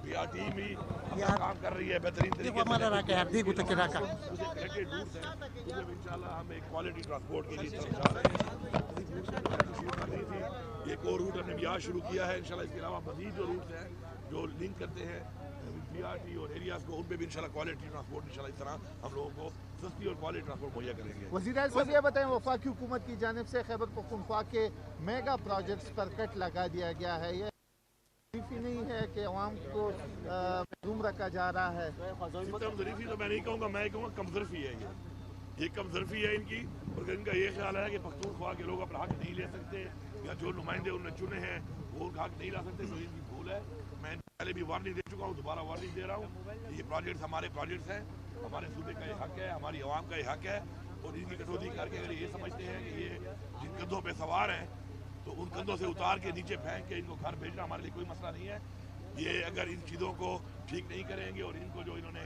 PR team भी अपना काम कर रही है बेहतरीन तरीके से। उसे कनेक्टेड रूट्स हैं, उसमें इंशाल्लाह हम एक क्वालिटी ट्रांसपोर्ट के लिए तरफ जा रहे हैं। शुरू कर दी थी, एक और रूट हमने यहाँ शुरू किया है इंशाल्लाह। इसके अलावा मजीद जो रूट्स हैं जो लिंक करते हैं PRT और एरियाज को, उन पे भी इंशाल्लाह क्वालिटी ट्रांसपोर्ट इंशाल्लाह इस तरह हम लोगों को सस्ती और क्वालिटी ट्रांसपोर्ट मुहैया करेंगे। वज़ीर-ए-आज़म ये बताएं, वफाकी हुकूमत की जानिब से खैबर पख्तूनख्वा के मेगा प्रोजेक्ट्स पर कट लगा दिया गया है, ये ही नहीं है कि अवाम को महरूम रखा जा रहा है? कमजोरी तो मैं नहीं कहूँगा, मैं कहूँगा कमजोरी है ये कमजोरी है इनकी। और इनका ये ख्याल है कि पख्तूनख्वा के लोग अपना हक नहीं ले सकते या जो नुमाइंदे उन्होंने चुने हैं वो उनका हक नहीं ला सकते, तो इनकी भूल है। मैं पहले भी वार्निंग दे चुका हूँ, दोबारा वार्निंग दे रहा हूँ। ये प्रोजेक्ट्स हमारे प्रोजेक्ट्स हैं, हमारे सूबे का ये हक है, हमारी आवाम का ये हक है। और इनकी कटौती करके अगर ये समझते हैं कि ये जिन कंधों पे सवार हैं तो उन कंधों से उतार के नीचे फेंक के इनको घर भेजना हमारे लिए कोई मसला नहीं है। ये अगर इन चीज़ों को ठीक नहीं करेंगे और इनको जो इन्होंने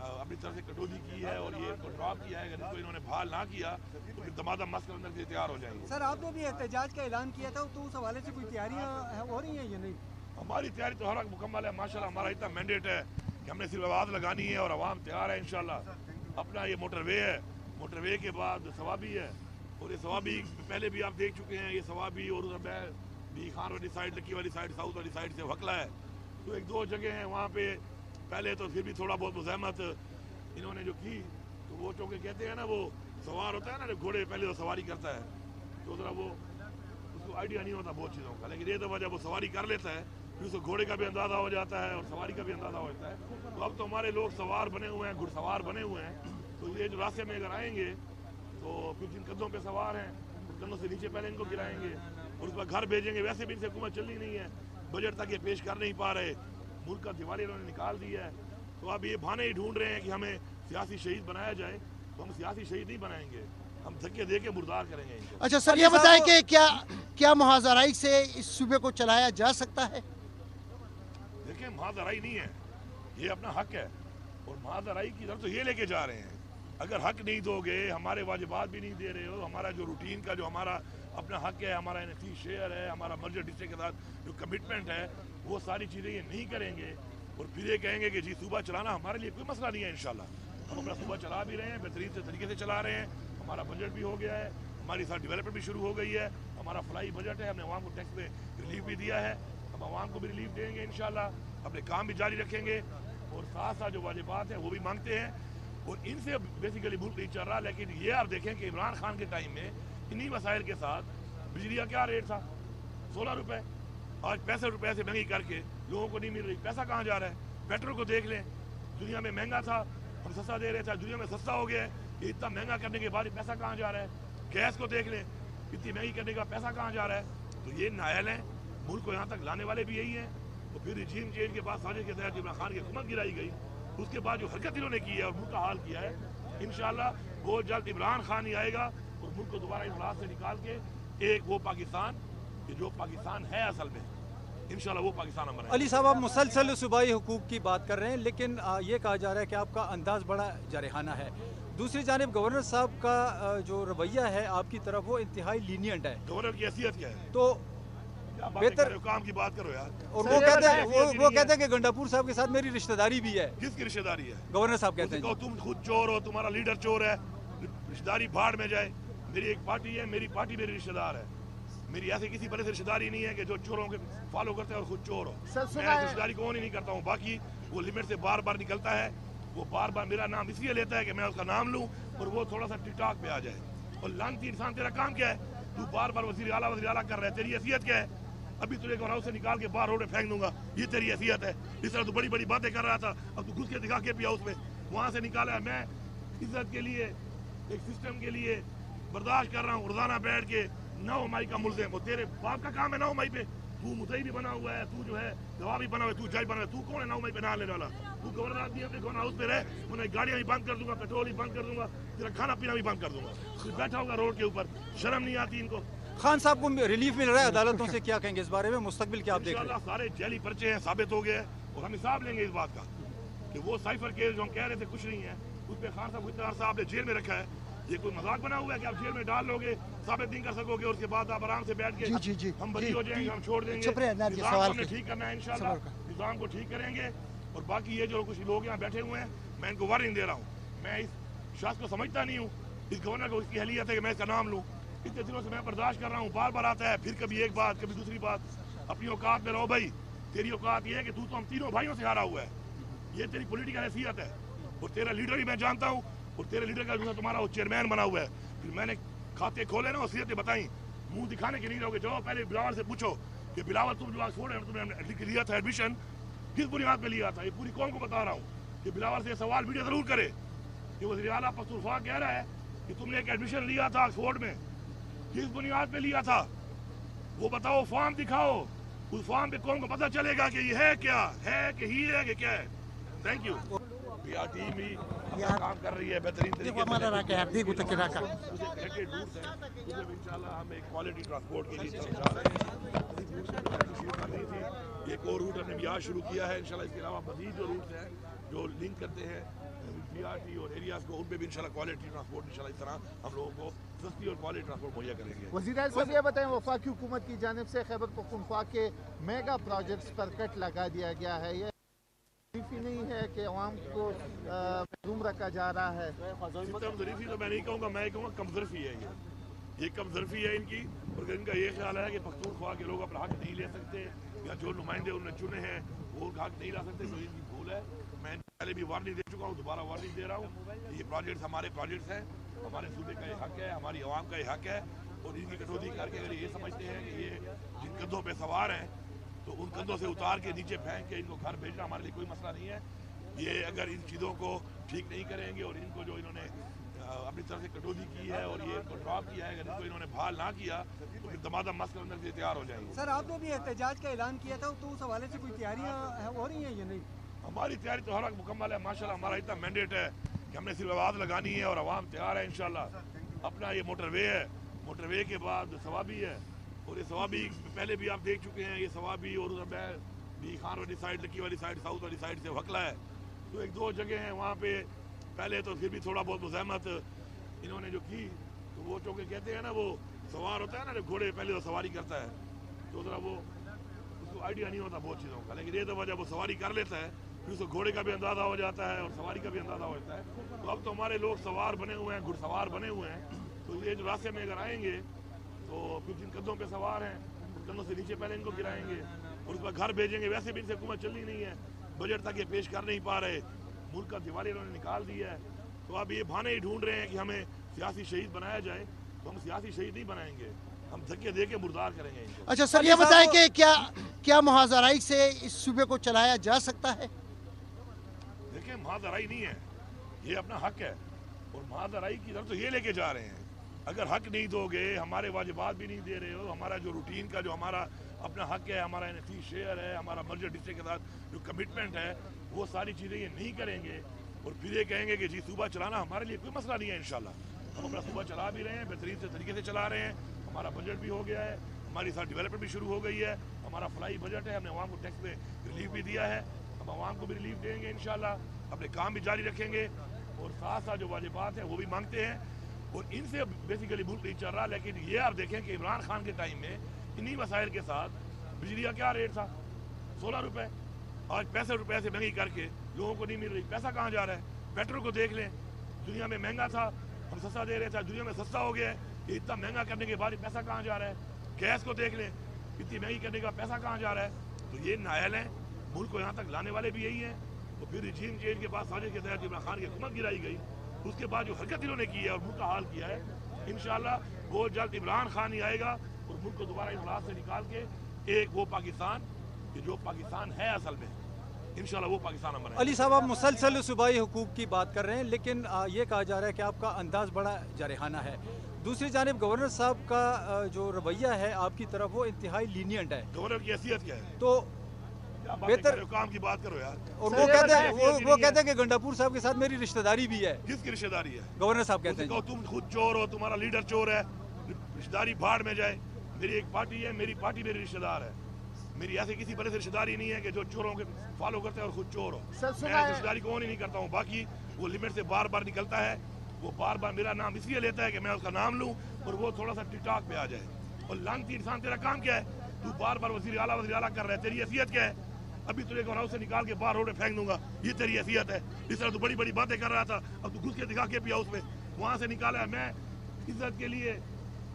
अपनी तरफ से कटौती की है और ये इनको ड्रॉप किया है, अगर इनको इन्होंने बहाल ना किया तो फिर दमादम मस्कर अंदर से तैयार हो जाएंगे। सर आपने भी एहतजाज का ऐलान किया था, तो उस हवाले से कोई तैयारियाँ हो रही हैं या नहीं? हमारी तैयारी तो हर वक्त मुकम्मल है माशाल्लाह। हमारा इतना मैंडेट है कि हमने सिर्फ आवाज़ लगानी है और आवाम तैयार है इंशाल्लाह। अपना ये मोटरवे है, मोटरवे के बाद सवाबी है, और ये सवाबी पहले भी आप देख चुके हैं। ये सवाबी और उधर भी खान वाली साइड, लक्की वाली साइड, साउथ वाली साइड से वकला है, तो एक दो जगह हैं वहाँ पे पहले तो फिर भी थोड़ा बहुत मुज़ाहमत इन्होंने जो की, तो वो चूँकि कहते हैं ना वो सवार होता है ना, घोड़े पहले तो सवारी करता है तो ज़रा वो उसको आइडिया नहीं होता बहुत चीज़ों का, लेकिन ये दफ़ा जब वो सवारी कर लेता है फिर उसको घोड़े का भी अंदाज़ा हो जाता है और सवारी का भी अंदाज़ा हो जाता है। तो अब तो हमारे लोग सवार बने हुए हैं, घुड़सवार बने हुए हैं, तो ये जो रास्ते में अगर आएंगे तो फिर जिन कंधों पे सवार हैं उन कंधों से नीचे पहले इनको गिराएंगे और उस पर घर भेजेंगे। वैसे भी इनसे हुकूमत चल नहीं है, बजट तक ये पेश कर नहीं पा रहे, मुल्क का दिवाली इन्होंने निकाल दी है। तो अब ये बहाने ही ढूंढ रहे हैं कि हमें सियासी शहीद बनाया जाए, तो हम सियासी शहीद नहीं बनाएंगे, हम धक्के दे के मुर्दार करेंगे इनको। अच्छा सर, ये बताएं कि क्या मुहाजराई से इस सूबे को चलाया जा सकता है? देखिए मुहाजराई नहीं है, ये अपना हक है और मुहाजराई की तरफ तो ये लेके जा रहे हैं। अगर हक नहीं दोगे, हमारे वाजिबात भी नहीं दे रहे हो, हमारा जो रूटीन का जो हमारा अपना हक है, हमारा NFT शेयर है, हमारा मर्जर डिस्ट्रिक्ट के साथ जो कमिटमेंट है, वो सारी चीज़ें ये नहीं करेंगे और फिर ये कहेंगे कि जी सूबा चलाना हमारे लिए कोई मसला नहीं है। इंशाल्लाह हम अपना सूबा चला भी रहे हैं, बेहतरीन से तरीके से चला रहे हैं, हमारा बजट भी हो गया है, हमारी साथ डेवलपमेंट भी शुरू हो गई है, हमारा फ्लाई बजट है, हमने आवाम को टैक्स में रिलीफ भी दिया है, हम आवाम को भी रिलीफ देंगे इंशाल्लाह, अपने काम भी जारी रखेंगे और साथ साथ जो वाजिबात हैं वो भी मांगते हैं और इनसे बेसिकली मुल्क नहीं चल रहा। लेकिन ये आप देखें कि इमरान खान के टाइम में इन्हीं वसाइल के साथ बिजली का क्या रेट था, 16 रुपये, आज 65 रुपये से महंगी करके लोगों को नहीं मिल रही। पैसा कहाँ जा रहा है? पेट्रोल को देख लें, दुनिया में महंगा था, हम सस्ता दे रहे थे, दुनिया में सस्ता हो गया है, ये इतना महंगा करने के बाद पैसा कहाँ जा रहा है? गैस को देख लें, इतनी महंगी करने का पैसा कहाँ जा रहा है? तो ये नायल हैं, मुल्क को यहाँ तक लाने वाले भी यही हैं। तो फिर रिजीम चेंज के बाद साजिश के तहत इमरान खान की हुकूमत गिराई गई, उसके बाद जो हरकत इन्होंने की है और मुल्क का हाल किया है, इंशाल्लाह बहुत जल्द इमरान खान ही आएगा और मुल्क को दोबारा इमरान से निकाल के एक वो पाकिस्तान कि जो पाकिस्तान है असल में, इंशाल्लाह वो पाकिस्तान हम बनाएंगे। अली साहब, आप मुसलसल सूबाई हुकूक की बात कर रहे हैं, लेकिन ये कहा जा रहा है कि आपका अंदाज बड़ा जारहाना है। दूसरी जानिब गवर्नर साहब का जो रवैया है आपकी तरफ, वो इंतहाई लीनियंट है। गवर्नर की हैसियत क्या है? तो बेहतर काम की बात करो यार। और वो कहते हैं कि गंडापुर साहब के साथ मेरी रिश्तेदारी भी है। किसकी रिश्तेदारी है? गवर्नर साहब कहते हैं तुम खुद चोर हो, तुम्हारा लीडर चोर है, रिश्तेदारी भाड़ में जाए। मेरी एक पार्टी है, मेरी पार्टी मेरी रिश्तेदार है, मेरी ऐसे किसी बड़े से रिश्तेदारी नहीं है कि जो चोरों के फॉलो करते हैं और खुद चोर हो। मैं रिश्तेदारी कौन ही नहीं करता हूँ। बाकी वो लिमिट से बार बार निकलता है, वो बार बार मेरा नाम इसलिए लेता है कि मैं उसका नाम लूँ और वो थोड़ा सा टिकटॉक पे आ जाए। और लानती इंसान, तेरा काम क्या है? तू बार बार वज़ीर आला कर रहा है, तेरी हैसियत क्या है? अभी तुझे हाउस से निकाल के बाहर रोड में फेंक दूंगा, ये तेरी हैसियत है? इस तरह तू बड़ी बड़ी बातें कर रहा था, अब तू घुस के दिखा के भी हाउस में वहाँ से निकाला है। मैं इज्जत के लिए, एक सिस्टम के लिए बर्दाश्त कर रहा हूँ। रोजाना बैठ के 9 मई का मुल्ज़िम, वो तेरे बाप का काम है 9 मई पे। तू मुद्दई भी बना हुआ है, तू जो है गवाह भी बना हुआ है, तू जज बना हुआ है। तू कौन है 9 मई पे ना लेने वाला? तू गवर्नर आदमी है, कौन हाउस पे रहे, उन्हें गाड़ियाँ भी बंद कर दूंगा, पेट्रोल भी बंद कर दूंगा, तेरा खाना पीना भी बंद कर दूंगा। तू बैठा होगा रोड के ऊपर, शर्म नहीं आती इनको? खान साहब को रिलीफ मिल रहा है अदालतों से, क्या कहेंगे इस बारे में? मुस्तकबिल क्या आप देख रहे हैं? सारे जेली पर्चे हैं, साबित हो गए और हम हिसाब लेंगे इस बात का कि वो साइफर केस जो हम कह रहे थे कुछ नहीं है, उस पर खान साहब इतना अरसा आपने जेल में रखा है। ये कोई मजाक बना हुआ है कि आप जेल में डाल लोगे, साबित नहीं कर सकोगे, उसके बाद आप आराम से बैठ के हम बरी हो जाएंगे, हम छोड़ देंगे। हमने ठीक करना है इंशाल्लाह। निज़ाम को ठीक करेंगे। और बाकी ये जो कुछ लोग यहाँ बैठे हुए हैं, मैं इनको वार्निंग दे रहा हूँ। मैं इस शख्स को समझता नहीं हूँ, इस गवर्नर को इसकी अहलियत है कि मैं इसका नाम लूँ। इतने दिनों से मैं बर्दाश्त कर रहा हूँ, बार बार आता है, फिर कभी एक बात कभी दूसरी बात। अपनी औकात में रहो भाई। तेरी औकात ये है कि तू तो हम तीनों भाइयों से हारा हुआ है, ये तेरी पॉलिटिकल हैसियत है। और तेरा लीडर भी मैं जानता हूँ, और तेरे लीडर का जो तुम्हारा वो चेयरमैन बना हुआ है। फिर मैंने खाते खोले ना, वसीयतें बताई, मुंह दिखाने के नहीं रहोगे। जाओ पहले बिलावल से पूछो कि बिलावल तुम जो ऑक्सफोर्ड में तुमने लिया था एडमिशन, किस बुनियाद पे लिया था। ये पूरी कौम को बता रहा हूँ कि बिलावल से सवाल वीडियो जरूर करे कि वज़ीर आला पख्तूनख्वा कह रहा है कि तुमने एक एडमिशन लिया था ऑक्सफोर्ड में, किस बुनियाद पे लिया था वो बताओ, फॉर्म दिखाओ। उस फॉर्म पे कौन को पता चलेगा कि ये है क्या है, कि ही है कि क्या है। Thank you. टीम भी काम कर रही है बेहतरीन तरीके से। इंशाल्लाह हम एक क्वालिटी ट्रांसपोर्ट के लिए जा रहे हैं। एक और रूट हमने बिहार शुरू किया है इंशाल्लाह। इसके अलावा मजीद जो रूट्स हैं जो लिंक करते हैं बीआरटी और एरियाज को, उन पे भी इंशाल्लाह क्वालिटी ट्रांसपोर्ट इंशाल्लाह इस तरह हम लोगों को सस्ती और क्वालिटी ट्रांसपोर्ट मुहैया करेंगे। वज़ीर साहब ये बताएं, वफाकी हुकूमत की जानिब से खैबर पख्तूनख्वा के मेगा प्रोजेक्ट्स पर कट लगा दिया गया है, ये ज़रीफ़ी नहीं है कि अवाम को महरूम रखा जा रहा है? ज़रीफ़ी तो मैं नहीं कहूँगा, मैं कहूँगा कमज़रफ़ी है। ये कमज़रफ़ी है इनकी। और इनका ये ख्याल है कि पख्तूनख्वा के लोग अपना हक नहीं ले सकते, या जो नुमाइंदे उन्होंने चुने हैं वो हक नहीं ला सकते, तो इनकी भूल है। मैं पहले भी वार्निंग दे चुका हूँ, दोबारा वार्निंग दे रहा हूँ। ये प्रोजेक्ट्स हमारे प्रोजेक्ट्स हैं, हमारे सूबे का ये हक है, हमारी आवाम का ये हक है। और इनकी कटौती करके अगर ये समझते हैं कि ये जिन कंधों पे सवार हैं तो उन कंधों से उतार के नीचे फेंक के इनको घर भेजना हमारे लिए कोई मसला नहीं है। ये अगर इन चीज़ों को ठीक नहीं करेंगे और इनको जो इन्होंने अपनी तरफ से कटौती की है और ये इनको ड्रॉप किया है, अगर इनको इन्होंने बहाल ना किया तो फिर दमादम मस्क अंदर से तैयार हो जाएंगे। सर आपने भी एहतजाज का ऐलान किया था, तो उस हवाले से कोई तैयारियाँ हो रही हैं या नहीं? हमारी तैयारी तो हर वक्त मुकम्मल है माशाल्लाह। हमारा इतना मैंडेट है कि हमने सिर्फ आवाज़ लगानी है और आवाम तैयार है इंशाल्लाह। अपना ये मोटरवे है, मोटरवे के बाद सवाबी है, और ये सवाबी पहले भी आप देख चुके हैं। ये सवाबी और उधर भी खान वाली साइड, लकी वाली साइड, साउथ वाली साइड से वकला है। तो एक दो जगह हैं वहाँ पे पहले तो फिर भी थोड़ा बहुत मुज़ाहमत इन्होंने जो की, तो वो चौके कहते हैं ना, वो सवार होता है ना, जो घोड़े पहले तो सवारी करता है, तो ज़रा वो उसको आइडिया नहीं होता बहुत चीज़ों का। लेकिन ये तो जब वो सवारी कर लेता है फिर उसको घोड़े का भी अंदाज़ा हो जाता है और सवारी का भी अंदाज़ा हो जाता है। तो अब तो हमारे लोग सवार बने हुए हैं, घुड़सवार बने हुए हैं। तो ये जो रास्ते में अगर आएंगे तो फिर जिन कंधों पे सवार हैं उन कंधों से नीचे पहले इनको गिराएंगे और उसके बाद घर भेजेंगे। वैसे भी इनसे हुकूमत चलनी नहीं है, बजट तक ये पेश कर नहीं पा रहे, मुल्क का दिवाली इन्होंने निकाल दिया है। तो अब ये बहाने ही ढूंढ रहे हैं कि हमें सियासी शहीद बनाया जाए, तो हम सियासी शहीद नहीं बनाएंगे, हम धक्के दे के मुर्दार करेंगे इनको। अच्छा सर, ये बताएं कि क्या मुहाज़राई से इस सूबे को चलाया जा सकता है? देखिए मुहाज़राई नहीं है, ये अपना हक है और मुहाज़राई की तरफ तो ये लेके जा रहे हैं। अगर हक नहीं दोगे, हमारे वाजिबात भी नहीं दे रहे हो, हमारा जो रूटीन का जो हमारा अपना हक है, हमारा एनएफसी शेयर है, हमारा मर्जर डिस्ट्रिक्ट के साथ जो कमिटमेंट है, वो सारी चीज़ें ये नहीं करेंगे और फिर ये कहेंगे कि जी सूबा चलाना हमारे लिए कोई मसला नहीं है। इंशाल्लाह हम अपना सूबा चला भी रहे हैं, बेहतरीन से तरीके से चला रहे हैं। हमारा बजट भी हो गया है, हमारी साथ डेवलपमेंट भी शुरू हो गई है, हमारा फ्लाई बजट है, हमने आवाम को टैक्स में रिलीफ भी दिया है, हम आवाम को भी रिलीफ देंगे इंशाल्लाह। अपने काम भी जारी रखेंगे और साथ साथ जो वाजिबात हैं वो भी मांगते हैं और इनसे बेसिकली मुल्क नहीं चल रहा। लेकिन ये आप देखें कि इमरान खान के टाइम में इन्हीं वसाइल के साथ बिजली का क्या रेट था, 16 रुपये, आज 65 रुपये से महंगी करके लोगों को नहीं मिल रही। पैसा कहाँ जा रहा है? पेट्रोल को देख लें, दुनिया में महंगा था, हम सस्ता दे रहे थे, दुनिया में सस्ता हो गया है। ये इतना महंगा करने के बाद पैसा कहाँ जा रहा है? गैस को देख लें, इतनी महंगी करने का पैसा कहाँ जा रहा है? तो ये नाअहल है, मुल्क को यहाँ तक लाने वाले भी यही हैं। तो फिर रिजीम चेंज के बाद साजिश के तहत इमरान खान की हुकूमत गिराई गई, उसके बाद जो हरकत इन्होंने की है और मुल्क का हाल किया है, इंशाल्लाह बहुत जल्द इमरान खान ही आएगा और मुल्क को दोबारा इस हालात से निकाल के एक वो पाकिस्तान कि जो पाकिस्तान है असल में, इंशाल्लाह वो पाकिस्तान हम बनाएंगे। अली साहब, आप मुसलसल सूबाई हुकूक की बात कर रहे हैं, लेकिन ये कहा जा रहा है कि आपका अंदाज बड़ा जारहाना है। दूसरी जानिब गवर्नर साहब का जो रवैया है आपकी तरफ, वो इंतहाई लीनियंट है। गवर्नर की हैसियत क्या है? तो बेहतर काम की बात करो यार। और वो कहते हैं कि गंडापुर साहब के साथ मेरी रिश्तेदारी भी है। किसकी रिश्तेदारी है? गवर्नर साहब कहते हैं तुम खुद चोर हो, तुम्हारा लीडर चोर है, रिश्तेदारी भाड़ में जाए। मेरी एक पार्टी है, मेरी पार्टी मेरी रिश्तेदार है, मेरी ऐसे किसी बड़े से रिश्तेदारी नहीं है कि जो चोरों के फॉलो करते हैं और खुद चोर हो। मैं रिश्तेदारी को नहीं करता हूँ। बाकी वो लिमिट से बार बार निकलता है, वो बार बार मेरा नाम इसलिए लेता है कि मैं उसका नाम लूँ और वो थोड़ा सा टिकटॉक पे आ जाए। और लानती इंसान, तेरा काम क्या है? तू बार बार वज़ीर आला कर रहा है, तेरी हैसियत क्या है? अभी तुझे गवर्नर हाउस से निकाल के बाहर रोड में फेंक दूंगा, ये तेरी हैसियत है। इस तरह तू बड़ी बड़ी बातें कर रहा था, अब तू घुस के दिखा के पी हाउस में, वहाँ से निकाला है। मैं इज्जत के लिए,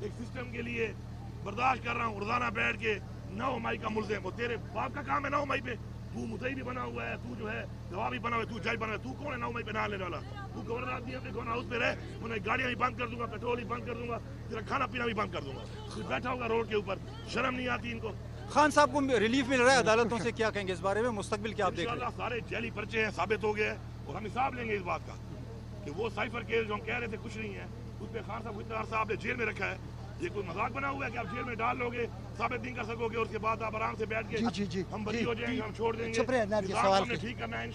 एक सिस्टम के लिए बर्दाश्त कर रहा हूँ रोजाना बैठ के 9 मई का मुल्जिम। वो तेरे बाप का काम है 9 मई पे, तू मुद्दई भी बना हुआ है, तू जो है गवाह भी बना हुआ है, तू जज बना हुआ है। तू कौन है 9 मई पे ना लेने वाला? तू गवर्नर आदमी है, गवर्नर हाउस पे रहे, उन्हें गाड़ियां भी बंद कर दूंगा, पेट्रोल भी बंद कर दूंगा, तेरा खाना पीना भी बंद कर दूंगा। तू बैठा होगा रोड के ऊपर, शर्म नहीं आती इनको? खान साहब को रिलीफ मिल रहा है अदालतों से, क्या कहेंगे इस बारे में? मुस्तकबिल क्या आप देख रहे हैं? इंशाल्लाह सारे जैली पर्चे हैं, साबित हो गए हैं, और हम हिसाब लेंगे इस बात का कि वो साइफर केस जो हम कह रहे थे कुछ नहीं है, उस पर खान साहब इत्तार साहब ने जेल में रखा है। ये कोई मजाक बना हुआ है कि आप जेल में डाल लोगे, साबित नहीं कर सकोगे, और उसके बाद आप आराम से बैठ के जी हम बरी हो जाएंगे, हम छोड़ देंगे। शुक्रिया नादिर, निज़ाम सवाल हमने के- ठीक करना है।